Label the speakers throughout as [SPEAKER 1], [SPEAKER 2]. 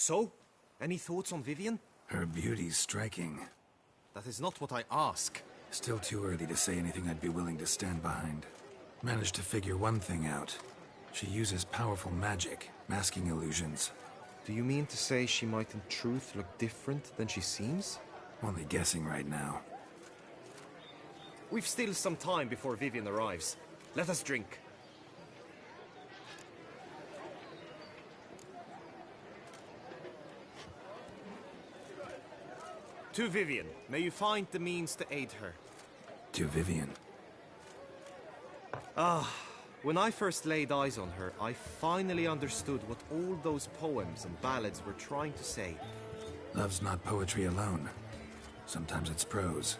[SPEAKER 1] So? Any thoughts on Vivienne?
[SPEAKER 2] Her beauty's striking.
[SPEAKER 1] That is not what I ask.
[SPEAKER 2] Still too early to say anything I'd be willing to stand behind. Managed to figure one thing out. She uses powerful magic, masking illusions.
[SPEAKER 1] Do you mean to say she might in truth look different than she seems?
[SPEAKER 2] Only guessing right now.
[SPEAKER 1] We've still some time before Vivienne arrives. Let us drink. To Vivienne, may you find the means to aid her.
[SPEAKER 2] To Vivienne.
[SPEAKER 1] When I first laid eyes on her, I finally understood what all those poems and ballads were trying to say.
[SPEAKER 2] Love's not poetry alone. Sometimes it's prose.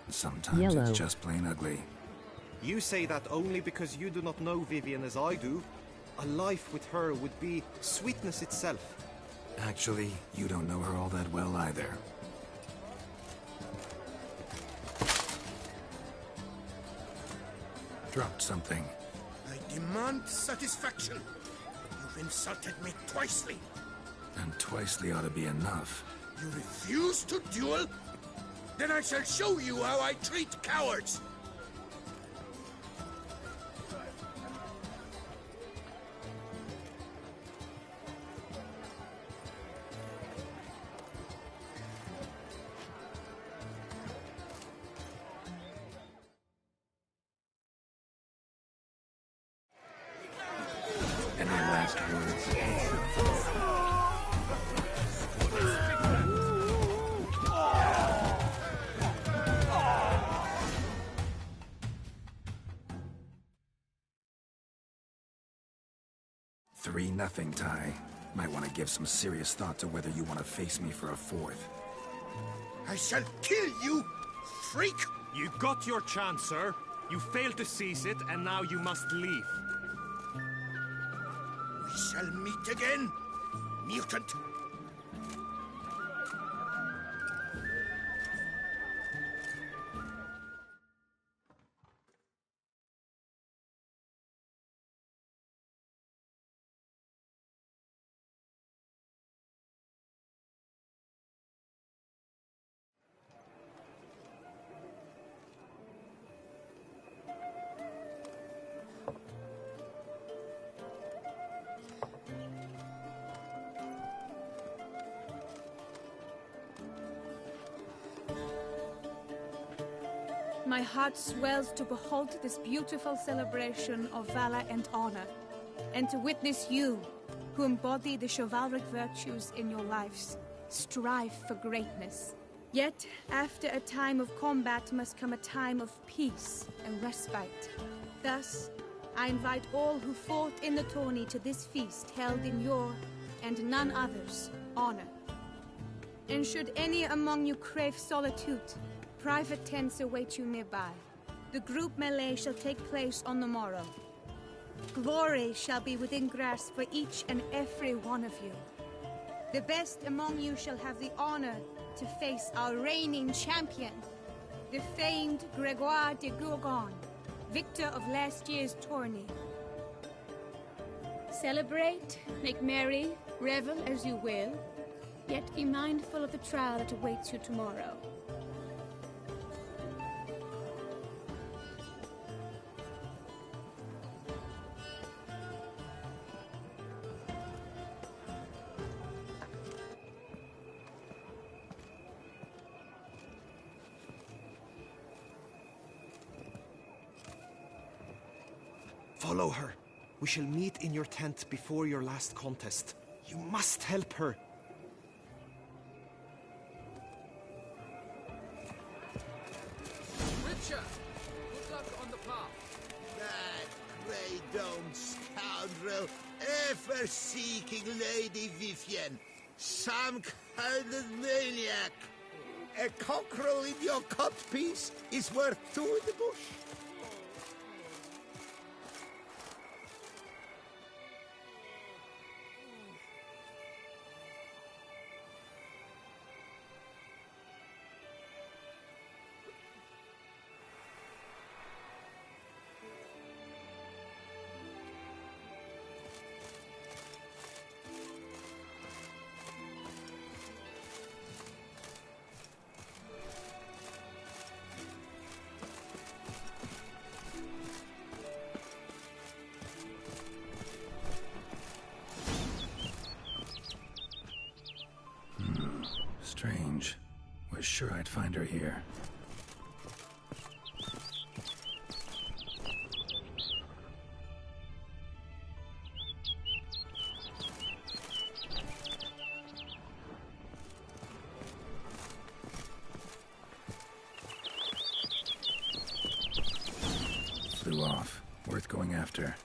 [SPEAKER 2] And sometimes it's just plain ugly.
[SPEAKER 1] You say that only because you do not know Vivienne as I do. A life with her would be sweetness itself.
[SPEAKER 2] Actually, you don't know her all that well either. Dropped something.
[SPEAKER 3] I demand satisfaction. You've insulted me twicely.
[SPEAKER 2] And twicely ought to be enough.
[SPEAKER 3] You refuse to duel? Then I shall show you how I treat cowards.
[SPEAKER 2] Any last words? Three nothing, Ty. Might want to give some serious thought to whether you want to face me for a fourth.
[SPEAKER 3] I shall kill you, freak!
[SPEAKER 1] You got your chance, sir. You failed to seize it, and now you must leave.
[SPEAKER 3] We shall meet again, mutant.
[SPEAKER 4] My heart swells to behold this beautiful celebration of valor and honor, and to witness you, who embody the chivalric virtues in your lives, strive for greatness. Yet, after a time of combat must come a time of peace and respite. Thus, I invite all who fought in the tourney to this feast held in your, and none other's, honor. And should any among you crave solitude, private tents await you nearby. The group melee shall take place on the morrow. Glory shall be within grasp for each and every one of you. The best among you shall have the honor to face our reigning champion, the famed Gregoire de Gourgon, victor of last year's tourney. Celebrate, make merry, revel as you will, yet be mindful of the trial that awaits you tomorrow.
[SPEAKER 1] Follow her. We shall meet in your tent before your last contest. You must help her.
[SPEAKER 5] Richard, good luck on the path.
[SPEAKER 6] That grey-domed scoundrel, ever seeking Lady Vivienne. Some kind of maniac. A cockerel in your codpiece is worth two in the bush.
[SPEAKER 2] sure I'd find her here. Flew off. Worth going after.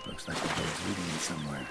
[SPEAKER 2] Looks like the road's leading me somewhere.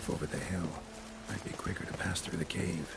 [SPEAKER 2] Over the hill. Might be quicker to pass through the cave.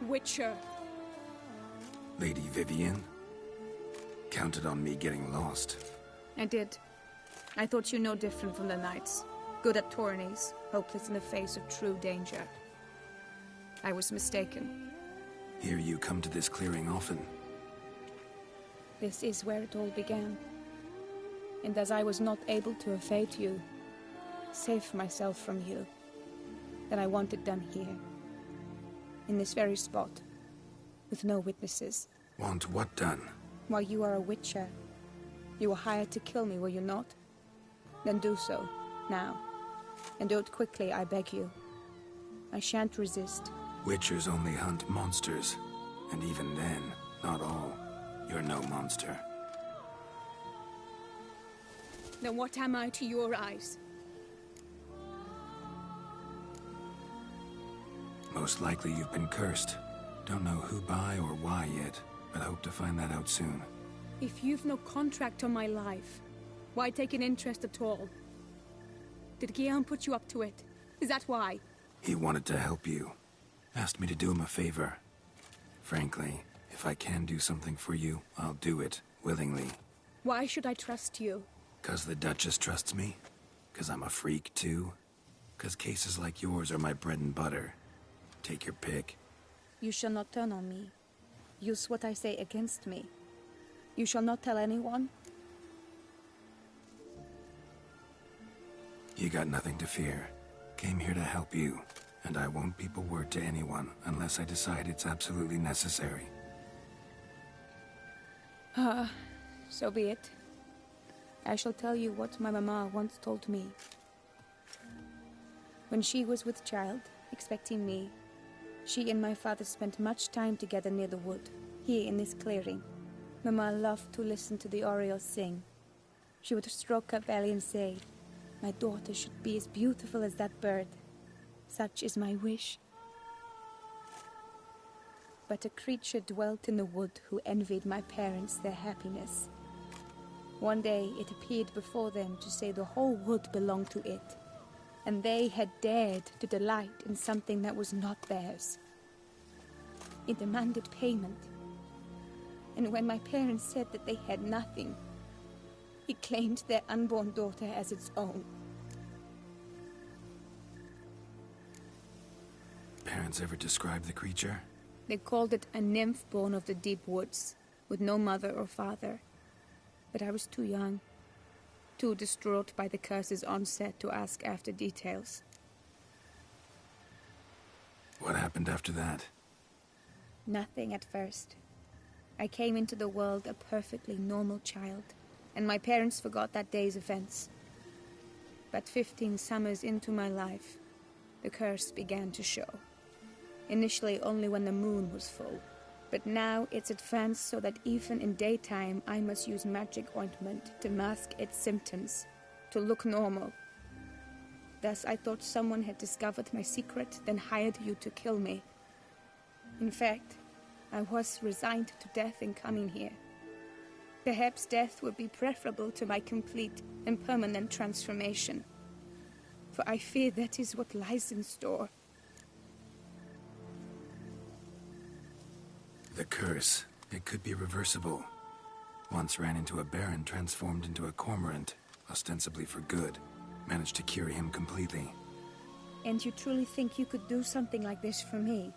[SPEAKER 4] Witcher.
[SPEAKER 2] Lady Vivienne? Counted on me getting lost.
[SPEAKER 4] I did. I thought you no different from the knights. Good at tourneys, hopeless in the face of true danger. I was mistaken.
[SPEAKER 2] Hear you come to this clearing often.
[SPEAKER 4] This is where it all began. And as I was not able to evade you, save myself from you, then I want it done here. In this very spot. With no witnesses.
[SPEAKER 2] Want what done?
[SPEAKER 4] While you are a witcher, you were hired to kill me, were you not? Then do so, now. And do it quickly, I beg you. I shan't resist.
[SPEAKER 2] Witchers only hunt monsters. And even then, not all. You're no monster.
[SPEAKER 4] Then what am I to your eyes?
[SPEAKER 2] Most likely you've been cursed. Don't know who by or why yet, but hope to find that out soon.
[SPEAKER 4] If you've no contract on my life, why take an interest at all? Did Guillaume put you up to it? Is that why?
[SPEAKER 2] He wanted to help you. Asked me to do him a favor. Frankly, if I can do something for you, I'll do it, willingly.
[SPEAKER 4] Why should I trust you?
[SPEAKER 2] 'Cause the Duchess trusts me? 'Cause I'm a freak, too? 'Cause cases like yours are my bread and butter. Take your pick.
[SPEAKER 4] You shall not turn on me. Use what I say against me. You shall not tell anyone?
[SPEAKER 2] You got nothing to fear. Came here to help you, and I won't peep a word to anyone unless I decide it's absolutely necessary.
[SPEAKER 4] So be it. I shall tell you what my mama once told me. When she was with child, expecting me, she and my father spent much time together near the wood, here in this clearing. Mama loved to listen to the orioles sing. She would stroke her belly and say, "My daughter should be as beautiful as that bird. Such is my wish." But a creature dwelt in the wood who envied my parents their happiness. One day it appeared before them to say the whole wood belonged to it, and they had dared to delight in something that was not theirs. It demanded payment. And when my parents said that they had nothing, it claimed their unborn daughter as its own.
[SPEAKER 2] Parents ever describe the creature?
[SPEAKER 4] They called it a nymph born of the deep woods, with no mother or father. But I was too young, too distraught by the curse's onset to ask after details.
[SPEAKER 2] What happened after that?
[SPEAKER 4] Nothing at first. I came into the world a perfectly normal child, and my parents forgot that day's events. But 15 summers into my life, the curse began to show. Initially only when the moon was full, but now it's advanced so that even in daytime I must use magic ointment to mask its symptoms, to look normal. Thus I thought someone had discovered my secret, then hired you to kill me. In fact, I was resigned to death in coming here. Perhaps death would be preferable to my complete and permanent transformation, for I fear that is what lies in store.
[SPEAKER 2] The curse. It could be reversible. Once ran into a baron transformed into a cormorant, ostensibly for good. Managed to cure him completely.
[SPEAKER 4] And you truly think you could do something like this for me?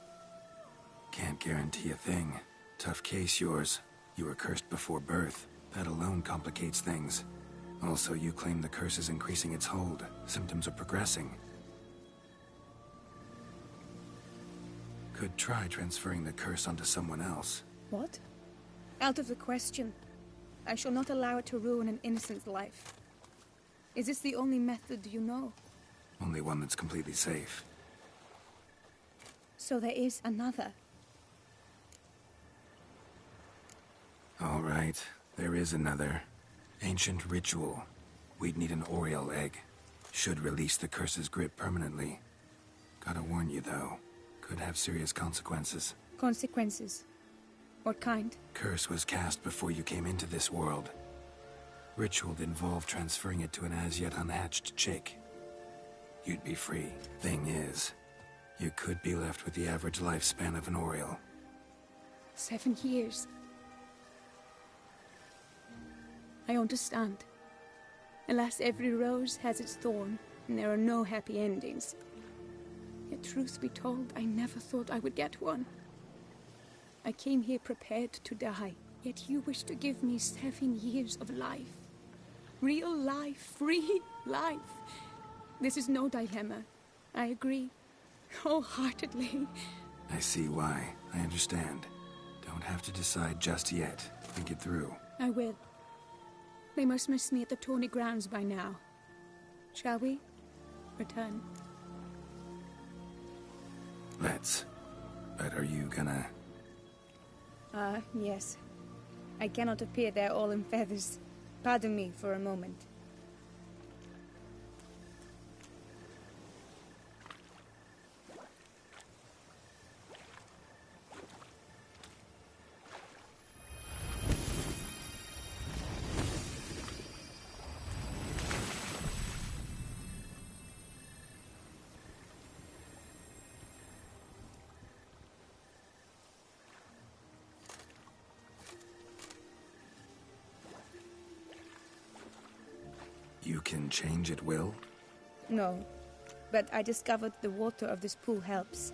[SPEAKER 2] Can't guarantee a thing. Tough case, yours. You were cursed before birth. That alone complicates things. Also, you claim the curse is increasing its hold. Symptoms are progressing. Could try transferring the curse onto someone else.
[SPEAKER 4] What? Out of the question. I shall not allow it to ruin an innocent's life. Is this the only method you know?
[SPEAKER 2] Only one that's completely safe.
[SPEAKER 4] So there is another.
[SPEAKER 2] All right, there is another. Ancient ritual. We'd need an Oriole egg. Should release the curse's grip permanently. Gotta warn you, though. Could have serious consequences.
[SPEAKER 4] Consequences? What kind?
[SPEAKER 2] Curse was cast before you came into this world. Ritual involved transferring it to an as-yet unhatched chick. You'd be free. Thing is, You could be left with the average lifespan of an Oriole.
[SPEAKER 4] 7 years. I understand. Alas, every rose has its thorn, and there are no happy endings. Yet, truth be told, I never thought I would get one. I came here prepared to die, yet you wish to give me 7 years of life. Real life, free life. This is no dilemma. I agree, wholeheartedly.
[SPEAKER 2] I see why. I understand. Don't have to decide just yet. Think it through.
[SPEAKER 4] I will. They must miss me at the tourney grounds by now. Shall we return?
[SPEAKER 2] Let's. But are you gonna...
[SPEAKER 4] Yes. I cannot appear there all in feathers. Pardon me for a moment.
[SPEAKER 2] You can change at will?
[SPEAKER 4] No, but I discovered the water of this pool helps.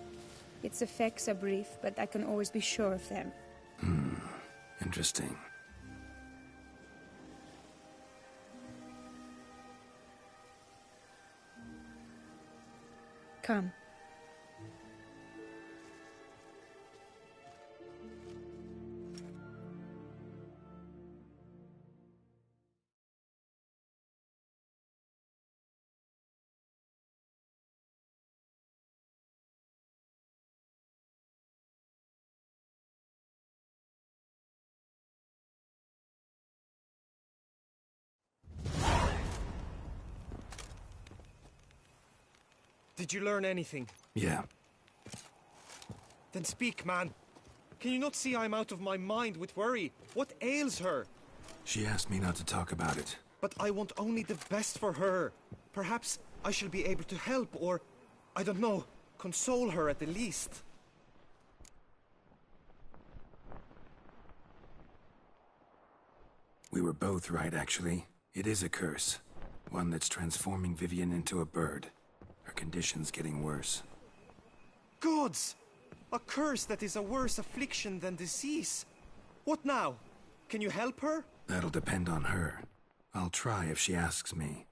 [SPEAKER 4] Its effects are brief, but I can always be sure of them.
[SPEAKER 2] Interesting.
[SPEAKER 4] Come.
[SPEAKER 1] Did you learn anything?
[SPEAKER 2] Yeah.
[SPEAKER 1] Then speak, man. Can you not see I'm out of my mind with worry? What ails her?
[SPEAKER 2] She asked me not to talk about it.
[SPEAKER 1] But I want only the best for her. Perhaps I shall be able to help, or, I don't know, console her at the least.
[SPEAKER 2] We were both right, actually. It is a curse. One that's transforming Vivienne into a bird. Her condition's getting worse.
[SPEAKER 1] Gods! A curse that is a worse affliction than disease. What now? Can you help her?
[SPEAKER 2] That'll depend on her. I'll try if she asks me.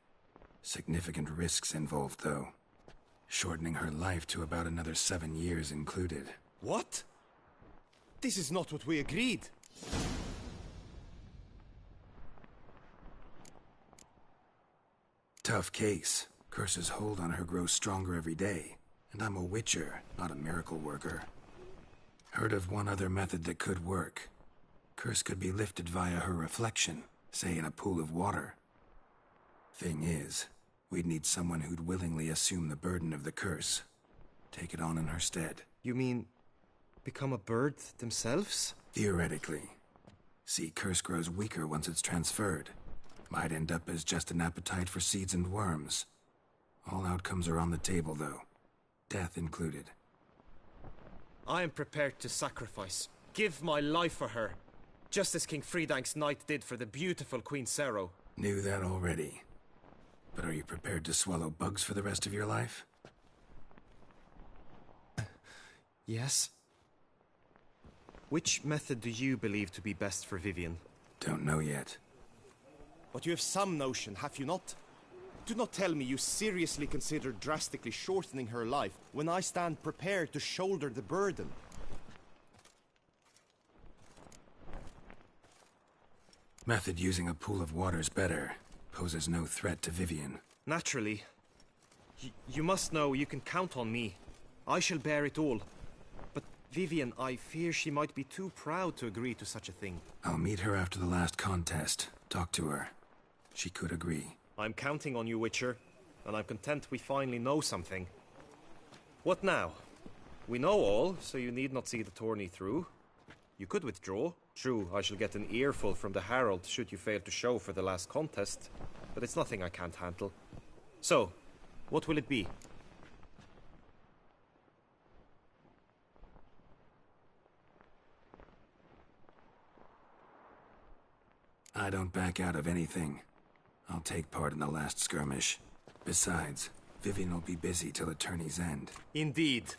[SPEAKER 2] Significant risks involved, though. Shortening her life to about another 7 years included.
[SPEAKER 1] What? This is not what we agreed.
[SPEAKER 2] Tough case. Curse's hold on her grows stronger every day. And I'm a witcher, not a miracle worker. Heard of one other method that could work. Curse could be lifted via her reflection, say in a pool of water. Thing is, we'd need someone who'd willingly assume the burden of the curse. Take it on in her stead.
[SPEAKER 1] You mean, become a bird themselves?
[SPEAKER 2] Theoretically. See, curse grows weaker once it's transferred. Might end up as just an appetite for seeds and worms. All outcomes are on the table, though. Death included.
[SPEAKER 1] I am prepared to sacrifice. Give my life for her. Just as King Fridank's knight did for the beautiful Queen Sero.
[SPEAKER 2] Knew that already. But are you prepared to swallow bugs for the rest of your life?
[SPEAKER 1] Yes. Which method do you believe to be best for Vivienne?
[SPEAKER 2] Don't know yet.
[SPEAKER 1] But you have some notion, have you not? Do not tell me you seriously consider drastically shortening her life when I stand prepared to shoulder the burden.
[SPEAKER 2] Method using a pool of water's better. Poses no threat to Vivienne.
[SPEAKER 1] Naturally. You must know you can count on me. I shall bear it all. But Vivienne, I fear she might be too proud to agree to such a thing.
[SPEAKER 2] I'll meet her after the last contest. Talk to her. She could agree.
[SPEAKER 1] I'm counting on you, Witcher, and I'm content we finally know something. What now? We know all, so you need not see the tourney through. You could withdraw. True, I shall get an earful from the Herald should you fail to show for the last contest, but it's nothing I can't handle. So, what will it be?
[SPEAKER 2] I don't back out of anything. I'll take part in the last skirmish. Besides, Vivienne will be busy till Attorney's End.
[SPEAKER 1] Indeed.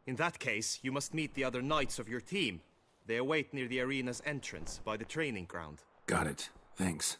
[SPEAKER 1] In that case, you must meet the other knights of your team. They await near the arena's entrance, by the training ground.
[SPEAKER 2] Got it. Thanks.